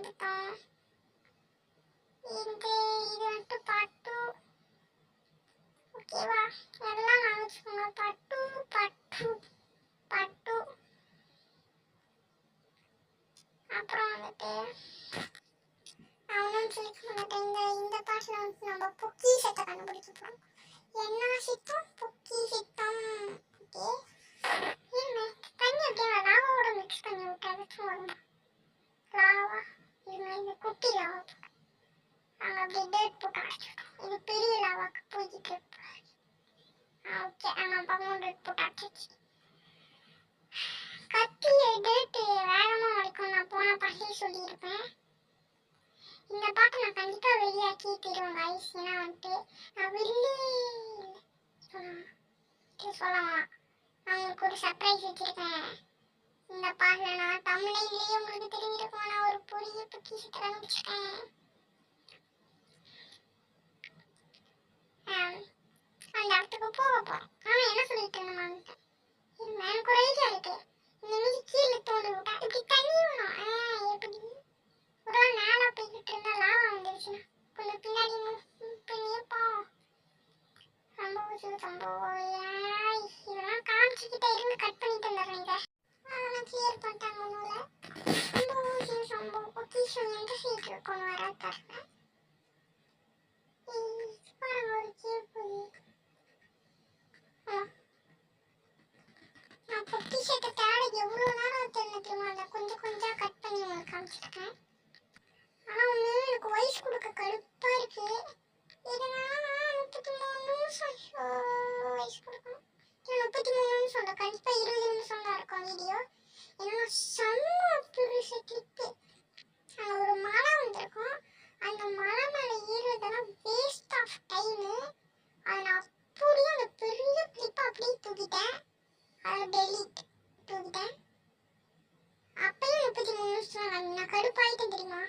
எடுத்தோம். இது வந்துட்டு பட்டு. ஓகேவா? எல்லாம் நான் வச்சுக்கோங்க. பட்டு பட்டு பட்டு. அப்புறம் வந்துட்டு அவனும் சொல்லிக்க மாட்டேன். இந்த பாட்டில் வந்து நம்ம பொக்கிஷத்தை கண்டுபிடிக்க போகிறோம். என்ன சித்தம்? பொக்கிஷித்தம். ஓகே, தண்ணி அப்படியே லாவாவோட மிக்ஸ் பண்ணி விட்டாது சும்மா லாவா. இது குட்டி லாவா நாங்கள் அப்படியே டேட் போட்டு அடிச்சிட்டோம். இது பெரிய லாவாக்கு போய்கிட்டு இருக்கு. ஓகே, நாங்கள் பக்கம் டேட் போட்டு அடிச்சிச்சு. கத்தி டேட்டு வேகமாக வரைக்கும் நான் போன பாட்டிலே சொல்லியிருப்பேன். இந்த பாட்டை நான் கண்டிப்பாக வெளியாக்கி தருவேன் ஐஸ். ஏன்னா வந்துட்டு நான் வெளியே சொல்லலாம். நான் உங்களுக்கு ஒரு சர்ப்ரைஸ் வச்சிருக்கேன். இந்த பாட்டில் நான் தமிழ்லேயே உங்களுக்கு தெரிஞ்சிருக்கோம். நான் ஒரு பொரிய பொக்கிஷத்தை கண்டுபிடிச்சிருக்கேன். அந்த இடத்துக்கு போக போகிறோம். ஆனால் என்ன சொல்லிட்டு இருந்தேன், எனக்கு ஒரு ஐடியா இருக்கு. இந்த மீதி கீழே தோண்டி விட்டா இப்படி தண்ணி வேணும். எப்படி ஒரு மேலே போய்கிட்டு இருந்தா லாவா வந்துருச்சுன்னா கொஞ்சம் பின்னாடி பண்ணியே போவோம். இதெல்லாம் காமிச்சுக்கிட்டே இருந்து கட் பண்ணிட்டு வந்துடுறேங்க. அதெல்லாம் கிளியர் பண்ணிட்டாங்க. ரொம்ப பொக்கிஷம் எந்த சைடு கொண்டு வர தரேன். நான் பொக்கிஷத்தை தேட எவ்வளோ நேரம் தெரியுமா? கொஞ்சம் கொஞ்சம் கட் பண்ணி உங்களுக்கு காமிச்சிருக்கேன். ஆனால் ஒன்று எனக்கு வயசு கொடுக்க கடுப்பாக இருக்கு. இதனால 33 நிமிஷம் வயசு கொடுக்கணும். 33 நிமிஷம் இல்லை, கண்டிப்பாக 20 நிமிஷம் தான் இருக்கும் வீடியோ. ஏன்னா செம்ம பெருசு கிளிப்பு. அங்கே ஒரு மலை வந்திருக்கும். அந்த மலை மேலே ஏறுறதெல்லாம் வேஸ்ட் ஆஃப் டைமு. அதை நான் அப்படியே அந்த பெரிய கிளிப்பை அப்படியே தூக்கிட்டேன். அதை டெலிட் தூக்கிட்டேன். அப்பயும் 33 நிமிஷம் நான் கடுப்பாயிட்டேன் தெரியுமா?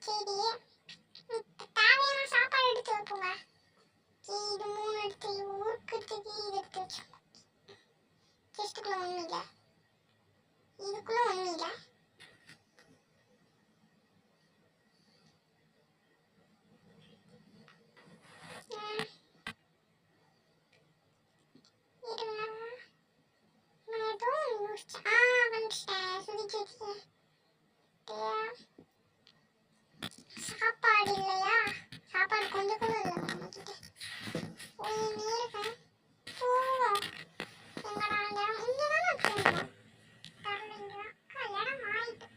சரி, தேவையான சாப்பாடு எடுத்து வைப்போங்க. இது 3 எடுத்து ஊருக்கிறதுக்கு இது எடுத்து வச்சோம். செஸ்ட்டுக்குள்ள ஒன்றும் இல்லை, இதுக்குள்ள ஒன்றும் இல்லை. சாப்பாடு இல்லையா? சாப்பாடு கொஞ்சம் கூட இல்லை நம்மகிட்ட. போயின்னே இருக்கேன். போவோம். எங்கடா இடம்? இங்கே தானே போகணும். தரலைங்க அக்கா, இடம் ஆயிட்டு.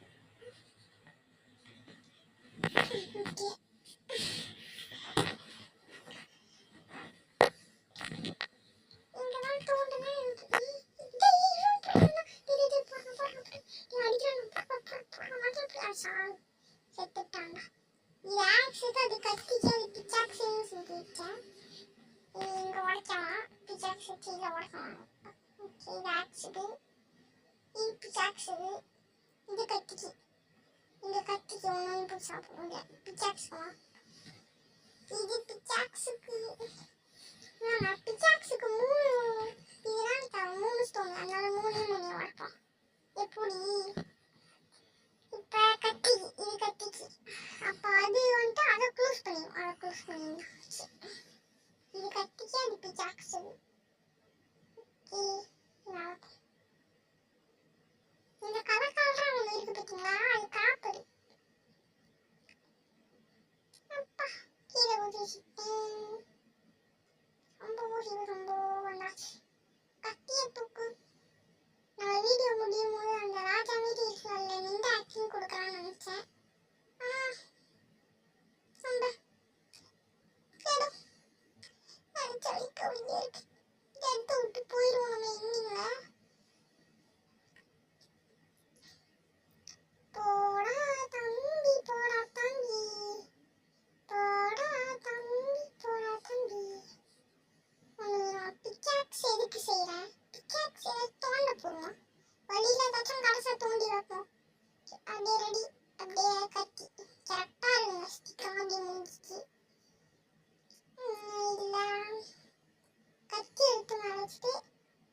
ஓகே, இங்கதான் தோண்டுனா செத்துட்டாங்க. இது ஆக்சுவலி அது கத்திச்சு, அது பிச்சாக்ஸுன்னு செஞ்சுட்டேன். இங்கே உடைக்கலாம், பிச்சாக்ஸு கீழே உடைக்கலாம். ஓகே, இது ஆக்சுவலி இது பிச்சாக்ஸு, இது கத்திக்கு. இந்த கத்திக்கு ஒன்று போய் சாப்பிடுங்க. பிச்சாக்ஸுக்கலாம். இது பிச்சாக்ஸுக்கு பிச்சாக்ஸுக்கு 3 இதுதான் தரும். 3 ஸ்டோன், அதனால 3 உடைப்போம். எப்படி இப்போ கத்திக்கு, இது கத்திக்கு. அப்போ அது வந்துட்டு அதை க்ளோஸ் பண்ணிடும். அதை க்ளோஸ் பண்ணிடுச்சு. இது கத்திக்கு, அது பிச்சாக்ஸு. இந்த கலர் கலராக ஒன்று இருக்கு பார்த்தீங்களா? அது காப்பது. அப்பா, கீழே ஊதிச்சிட்டேன். ரொம்ப வந்தாச்சு. கத்தியை தூக்கு. நம்ம வீடியோ முடியும் போது அந்த ராஜா வீடியோ இருக்கல நின்று ஆக்டிங் கொடுக்கலான்னு நினைச்சேன். ரொம்ப இடம் அடிச்சடிக்க இருக்கு. இடத்த விட்டு போயிடுவோம் நம்ம. எங்கீங்களா போடா தம்பி, போடா தம்பி, போடா தம்பி, போடா தம்பி. பிக்காக்ஸ் எதுக்கு செய்கிறேன்? பிக்காக்ஸ் தோண்ட போடுவோம். வழியில் ஏதாச்சும் கடைசை தோண்டி வைப்போம். அப்படியே ரெடி. அப்படியே கத்தி கரெக்டாக இருக்குங்க. ஸ்டிக்காக அப்படியே முடிஞ்சிச்சு. இல்லை, கத்தி எடுத்து மேலே வச்சுட்டு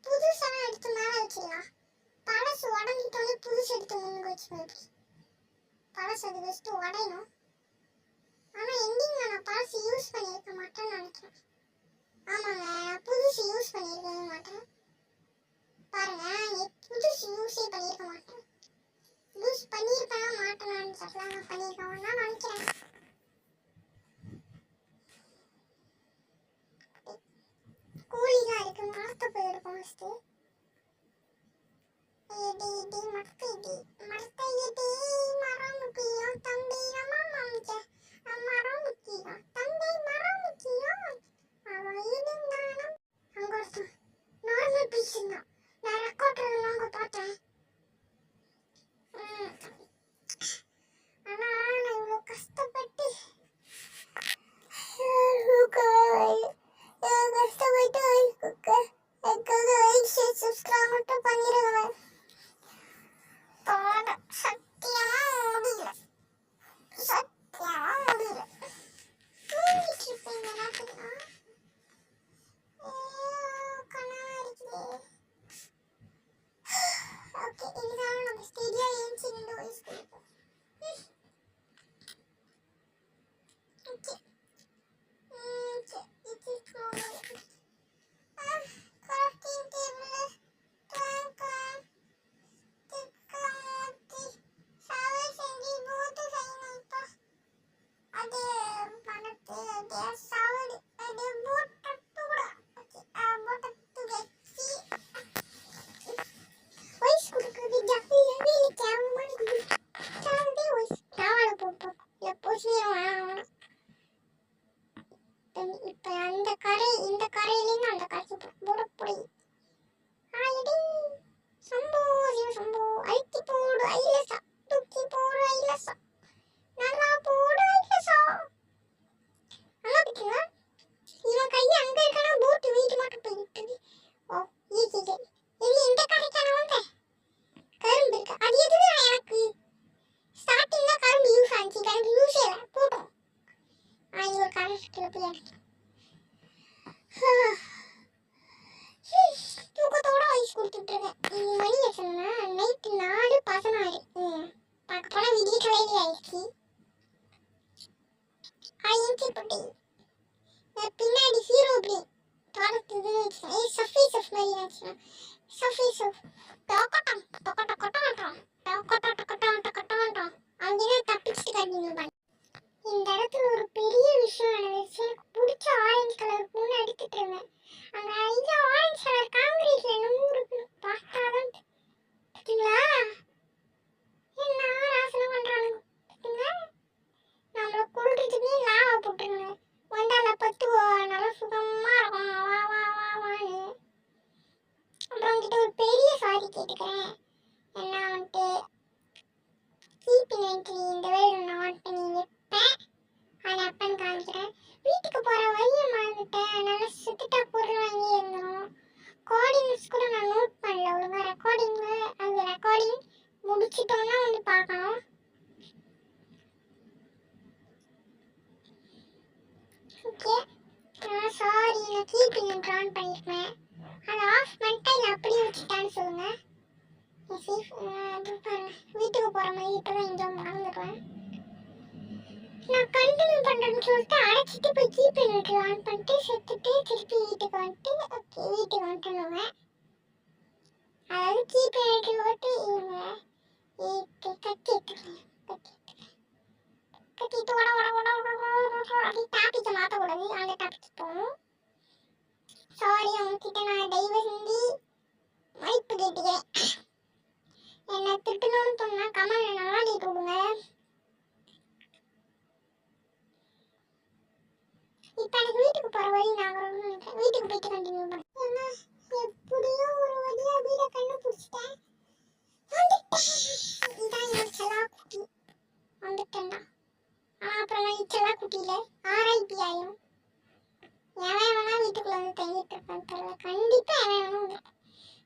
புதுசாக எடுத்து மேலே வச்சிடலாம். பழசு உடஞ்சிட்டோன்னே புதுசு எடுத்து முன்னுக்கு வச்சுக்கணும். இப்படி பழசு சப்போஸ் அது வெஸ்ட்டு உடையணும். ஆனால் எண்டிங்கில் நான் பழசு யூஸ் பண்ணியிருக்க மாட்டேன்னு நினைக்கிறேன். ஆமாங்க, நான் புதுசு யூஸ் பண்ணியிருக்கவே மாட்டேன். பாருங்க, நான் புதுசு யூஸே பண்ணியிருக்க மாட்டேன். யூஸ் பண்ணியிருப்பேனா மாட்டேனான்னு தெரியல, நான் பண்ணியிருக்கேன் தான் நினைக்கிறேன். கூலிதான் இருக்கு, மரத்தை போயிருக்கோம் ஃபஸ்ட்டு. இடி இடி மரத்தை இடி மரத்தை இடி மரம் முக்கியம் தம்பி நம்ம மம்ஜ மரம் முக்கியம் தம்பி மரம் முக்கியம் அவன் இருந்தாலும் அங்கே ஒருத்தன் நார்மல் பீஸ் இருந்தான். நான் ரெக்கார்டர் அங்கே பார்த்தேன். ஆனால் நான் இவ்வளோ கஷ்டப்பட்டு சப்ஸ்கிரைப் மட்டும் பண்ணிடுவேன். சத்தியமா முடியல, சத்தியமா முடியல. தூங்கிட்டு இருப்பீங்க நாட்டுக்கு ஓகே. இதுதான் நம்ம ஸ்டேடியா ஏஞ்சி நின்று வாய்ஸ் கொடுப்போம். ஓகே இப்ப அந்த கரை இந்த கரையிலேருந்து அந்த கரைக்கு போட போய் சம்போ சம்போ அழுத்தி போடு ஐலசா தூக்கி போடு ஐலசா நல்லா போடு ஐலசா. நல்லா பார்த்தீங்களா, இவன் கையை அங்கே இருக்கானா போட்டு வீட்டு மட்டும் போயிட்டு. ஓ ஈஸி இது இந்த கரைக்கான வந்த கரும்பு இருக்கு. அது எதுதான் எனக்கு ஸ்டார்டிங்ல கரும்பு யூஸ் ஆச்சு, கரும்பு யூஸே இல்லை போட்டோம். இது ஒரு கரை போய் அடிக்கும். தூக்கத்தோட வயசு கொடுத்துட்டு இருக்கேன். மணி எத்தனை, நைட்டு 4:16. பார்க்க போனால் விடிய கலையிலே ஆயிடுச்சு. போட்டு பின்னாடி ஹீரோ இப்படி தொடர்ந்து சஃபி சஃப் மாதிரி ஆச்சுன்னா சஃபி சஃப் டொக்கட்டம் டொக்கட்டம் கொட்டாட்டம் டொக்கட்டம் டொக்கட்டம் டொக்கட்டம் அப்படின்னு தப்பிச்சுட்டு கண்டினியூ. இந்த இடத்துல ஒரு பெரிய விஷயம் நடந்துச்சு. எனக்கு பிடிச்ச ஆரஞ்சு கலர் பூன்னு எடுத்துட்டு இருந்தேன். அங்கே ஐயா ஆரஞ்சு கலர் காங்கிரீட்ல என்னமோ இருக்கு, பார்த்தாதான் பார்த்தீங்களா என்ன ராசனை பண்றானுங்க. பார்த்தீங்களா, நம்மளை கொள்றதுக்குன்னே லாவா போட்டுருங்க. வந்தால பத்துவோம், நல்லா சுகமா இருக்கும் வா வா வா வான்னு. அப்புறம் உங்ககிட்ட ஒரு பெரிய சாரி கேட்டுக்கிறேன். என்ன வந்துட்டு கீப்பிங் என்ட்ரி இந்த வேலை நோட் பண்ணி வைப்பேன். அதை அப்பன்னு காமிக்கிறேன். வீட்டுக்கு போகிற வழியை மறந்துட்டேன், நல்லா சுத்திட்டா பொருள் வாங்கி இருந்தோம். கோஆர்டினேட்ஸ் கூட நான் நோட் பண்ணல ஒழுங்காக. ரெக்கார்டிங்கில் அது ரெக்கார்டிங் முடிச்சிட்டோன்னா வந்து பார்க்கணும். ஓகே சாரி, நான் கீப்பிங் ட்ரான் பண்ணியிருப்பேன். அதை ஆஃப் பண்ணிட்டா இல்லை அப்படியே வச்சுட்டான்னு சொல்லுங்கள். வீட்டுக்கு போகிற மாதிரி இப்போ தான் எங்கேயோ மறந்துடுவேன். நான் கண்டினியூ பண்ணுறேன்னு சொல்லிட்டு அடைச்சிட்டு போய் கீப்பிங் ஆன் பண்ணிட்டு செத்துட்டு திருப்பி வீட்டுக்கு வந்துட்டு ஓகே வீட்டுக்கு வந்துட்டுனுவேன். அதாவது கீப்பிங் போட்டு இவங்க கட்டி எடுத்துக்கேன். கட்டிட்டு உட உட உட உட அப்படி டாப்பிக்கை மாற்றக்கூடாது, அந்த டாபிக் போகணும். சாரி, அவங்ககிட்ட நான் தயவு செஞ்சு மதிப்பு கேட்டுக்கிறேன். என்னை திட்டணும்னு சொன்னா கமெண்ட் நல்லா கேட்டு விடுங்க. இப்போ எனக்கு வீட்டுக்கு போகிற வழி நாங்கள் வீட்டுக்கு போயிட்டு கண்டினியூ பண்ணேன். ஏன்னா எப்படியோ ஒரு வழியாக வீடை கண்டுபிடிச்சிட்டேன். இதான் என்னோட செல்லா குட்டி வந்துட்டேன்னா. அப்புறம் நான் செல்லா குட்டியில் ஆர்ஐபி ஆயும் எவன் வேணா வீட்டுக்குள்ள வந்து தங்கிட்டு இருப்பான்னு தெரியல. கண்டிப்பாக எவன் வேணும் வந்து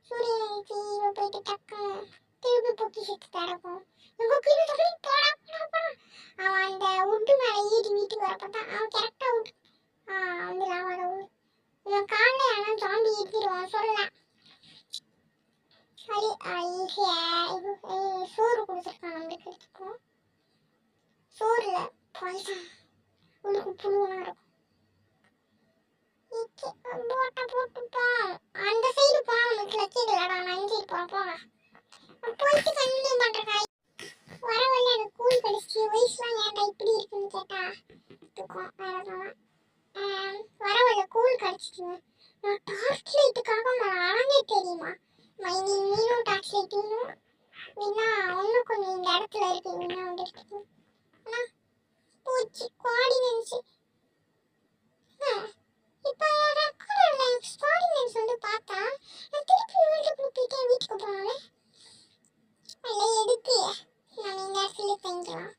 சூரியன் தீவை போயிட்டு டக்குன்னு திருப்பி பொக்கிஷத்து தடக்கும். எங்கள் கீழே சொல்லி போடா அவன் அந்த உட்டு மேலே ஏறி வீட்டுக்கு வரப்பதான் அவன் கரெக்டாக விட்டு வந்து லாவாட இவன் காலில் ஆனால் ஜாம்பி ஏற்றிடுவான் சொல்லலாம். சரி ஈஸியாக சோறு கொடுத்துருக்கான் நம்மளுக்கு எடுத்துக்கும். சோறுல பாய்சன் உங்களுக்கு புழுவெல்லாம் இருக்கும். போட்டா போட்டுப்போம். அந்த சைடு போனா நமக்கு லட்சியங்களடா. நான் இந்த சைடு போறேன். போயிட்டு கண்டினியூ பண்றேன். வர வழியில எனக்கு கூழ் கிடைச்சி வயசுலாம் ஏன்டா இப்படி இருக்குன்னு கேட்டா தூக்கம் வேறதான். வர வழியில கூழ் கிடைச்சிச்சுங்க. நான் டார்ச் லைட்டுக்காக அழகே தெரியுமா மைனி நீனும் டார்ச் லைட் வேணா இன்னும் கொஞ்சம் இந்த இடத்துல இருக்கு வேணா வந்து எடுத்துக்கோ. ஆனால் போச்சு கோடி நினைச்சு. இப்போ ரெக்கார்டில் கோஆர்டினேட்ஸ் வந்து பார்த்தா நான் திருப்பி வீட்டுக்கு போனாலே இல்லை எதுக்கு நான் இந்த இடத்துல தங்கிக்கலாம்.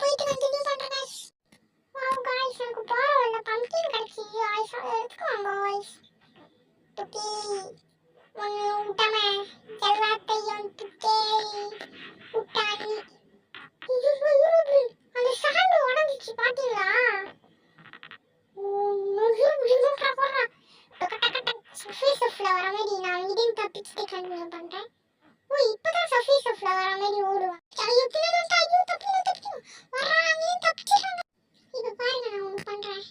போயிட்டு கண்டினியூ பண்ணுறேன். வாவ் காய்ஸ் எனக்கு போகிற வழியில் பம்ப்கின் கிடச்சி காய்ஸ் அதை எடுத்துக்கோங்க காய்ஸ். துக்கி ஒன்று விட்டாம எல்லாத்தையும் துக்கேரி விட்டானி. அந்த சாண்டு உடஞ்சிச்சு பார்த்தீங்களா? வர மாதிரி நான் இதையும் தப்பிச்சுட்டு கண்டினியூ பண்றேன். ஓ இப்பதான் சர்ஃபேஸ் ஆஃப்ல வர மாதிரி ஓடுவான். இப்ப பாருங்க நான் ஒண்ணு பண்றேன்.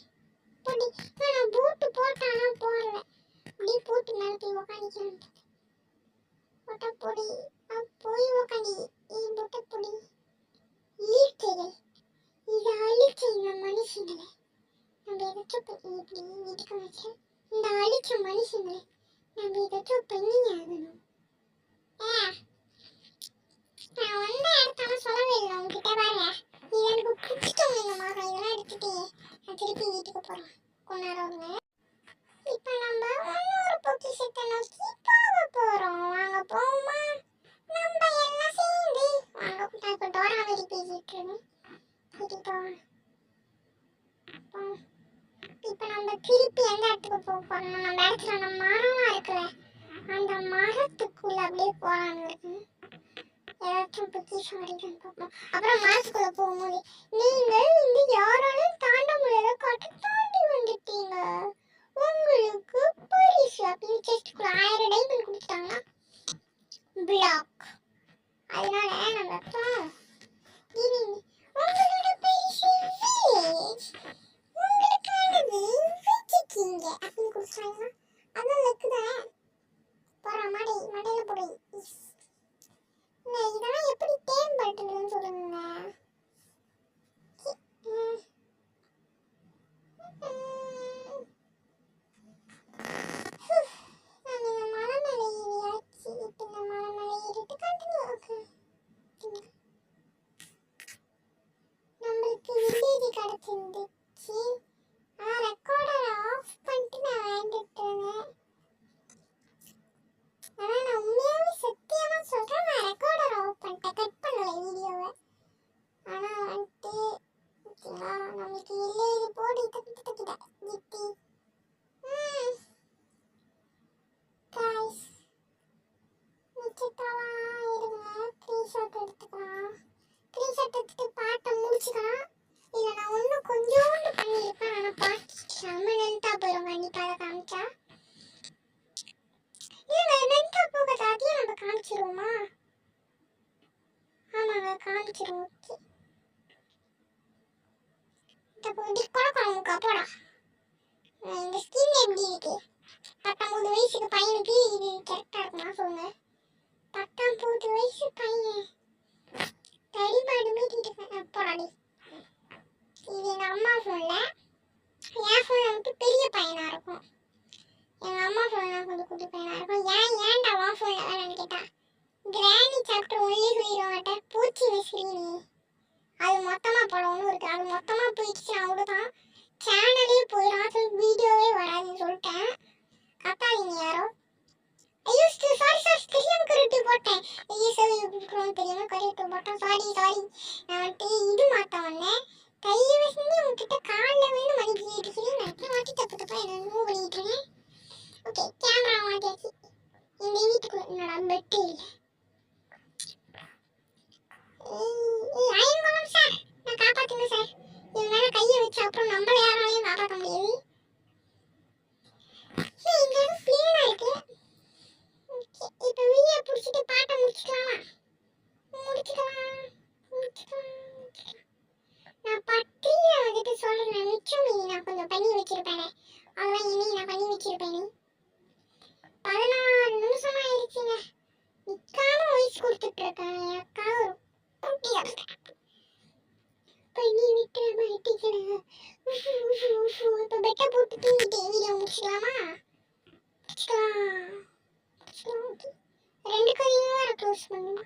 நான் போட்டு போட்டானா போடல. அப்படியே போட்டு மேல போய் உக்காந்துக்கிறேன். பொடி போய் உக்காந்தி பொட்டை பொடி ஈர்க்கைகள் இதை அழிச்ச இந்த மனுஷங்களை நம்ம எதாச்சும் இப்படி வீட்டுக்கு வச்சு இந்த அழிச்ச மனுஷங்களை நம்ம எதாச்சும் பண்ணி ஆகணும். நான் வந்த இடத்தாலும் சொல்லவே இல்லை உங்ககிட்ட பாருங்க. இது எனக்கு பிடிச்சிட்டோங்கம்மா. இதெல்லாம் எடுத்துட்டு நான் திருப்பி வீட்டுக்கு போறேன். கொஞ்ச நேரம் இருங்க. இப்ப நம்ம இன்னொரு பொக்கிஷத்தை நோக்கி போக போறோம். வாங்க போமா நம்ம எல்லாம் சேர்ந்து வாங்க. நான் இப்ப டோரா மாதிரி பேசிட்டு இருக்கேன். இப்ப நம்ம திருப்பி எந்த இடத்துக்கு போக போறோம்? நம்ம இடத்துல அந்த மரம்லாம் இருக்குல்ல அந்த மரத்துக்குள்ள அப்படியே போறான்னு இருக்கு. ஏதாச்சும் பொக்கிஷம் வரைக்கும் பார்ப்போம். அப்புறம் மரத்துக்குள்ள போகும்போது நீங்கள் இந்த யாராலும் தாண்ட முடியாத காட்டு தாண்டி வந்துட்டீங்க, உங்களுக்கு பரிசு அப்படின்னு செஸ்ட்குள்ள 1000 டைமண்ட் கொடுத்துட்டாங்கன்னா பிளாக். அதனால நம்ம உங்களோட பரிசு வில்லேஜ் உங்களுக்கானது வச்சுக்கீங்க அப்படின்னு கொடுத்தாங்கன்னா அதான் லக்குதான். போற மடையில போடு. இதெல்லாம் எப்படி டேம் பண்றதுன்னு சொல்லுங்க. நம்மளுக்கு வில்லேஜ் கிடைச்சிருந்துச்சு. ரெக்கார்டர் ஆஃப் பண்ணிட்டு நான் வேண்டிட்டு இருந்தேன். ஆனால் நான் உண்மையாகவே சத்தியமாக சொல்கிறேன், நான் ரெக்கார்டர் ஆஃப் பண்ணிட்டேன், கட் பண்ணலை வீடியோவை. ஆனால் வந்துட்டு ஓகேங்களா நம்மளுக்கு வில்லேஜ் போட்டு தப்பிட்ட ஜிட்டி காய்ஸ் மிச்சத்தெல்லாம் இருங்க. ஸ்க்ரீன்ஷாட் எடுத்துக்கலாம். ஸ்க்ரீன்ஷாட் எடுத்துட்டு பாட்டை முடிச்சுக்கலாம். இல்லை நான் இன்னும் கொஞ்சோண்டு பண்ணியிருப்பேன். ஆனால் பாட்டு செம்ம லென்த்தாக போயிடும் கண்டிப்பாக அதை காமிச்சா. இல்லைங்க லென்த்தாக போகாது, அதையும் நம்ம காமிச்சிருவோமா? ஆமாங்க காமிச்சிருவோம். ஓகே குழப்பம் போடா. இந்த ஸ்கின் எப்படி இருக்கு? 19 வயசுக்கு பையனுக்கு இது கரெக்டாக இருக்குமா சொல்லுங்க? 19 வயசு பையன் தடிமாடு மீட்டிட்டு போடாடி. இது எங்கள் அம்மா ஃபோனில். என் ஃபோனில் வந்துட்டு பெரிய பையனாக இருக்கும். எங்கள் அம்மா ஃபோன்லாம் கொஞ்சம் குட்டி பையனாக இருக்கும். ஏன்டா உன் ஃபோனில் வேணும்னு கேட்டா கிராணி சாப்டர் ஒன்லி சொல்லிடுவாங்கட்ட பூச்சி வசிறீ. அது மொத்தமாக படம்னு இருக்குது. அது மொத்தமாக போயிடுச்சு அவ்வளோதான். சேனலே போயிடும். சொல்லி வீடியோவே வராதுன்னு சொல்லிட்டேன். கத்தாதீங்க யாரோ. ஐயோ சாரி தெரியாம கரெக்டு போட்டேன். ஐயோ சாரி தெரியாம கரெக்டு போட்டேன். சாரி நான் வந்துட்டு இது மாற்ற வந்தேன். தயவு செஞ்சு உங்ககிட்ட காலில் வேணும் மணி கேட்டு சொல்லி நான் மாற்றி தப்பு என்ன மூவ் பண்ணிட்டு இருக்கேன். ஓகே கேமரா மாட்டியாச்சு. இந்த வீட்டுக்குள்ள என்னோட பெட்டு இல்லை. ஐயன் சார் நான் காப்பாற்றுங்க சார். இது மேலே கையை வச்சு அப்புறம் நம்மள யாராலையும் காப்பாற்ற முடியாது. இந்த இடம் பிளேனா இருக்கு. இப்போ வீடியோ பிடிச்சிட்டு பாட்டை முடிச்சுக்கலாமா? வச்சிருப்பேன். 16 நிமிஷம் ஆயிடுச்சுங்க. நிக்காம வாய்ஸ் கொடுத்துட்டு இருக்கேன். எனக்காக ஒரு குட்டியா பண்ணி விட்டு மாட்டிக்கல. இப்போ பெட்டை போட்டு தூங்கிட்டு வீடியோ முடிச்சிடலாமா? ரெண்டு கையும் வேற க்ளோஸ் பண்ணுமா?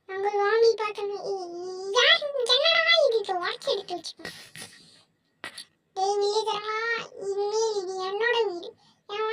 நாங்க வாங்கி பார்த்தோம். யார் என்னடா இது? இப்போ வாட்ச் எடுத்து வச்சுக்கோ. வில்லேஜரா, இனிமேல் இது என்னோட வீடு. என்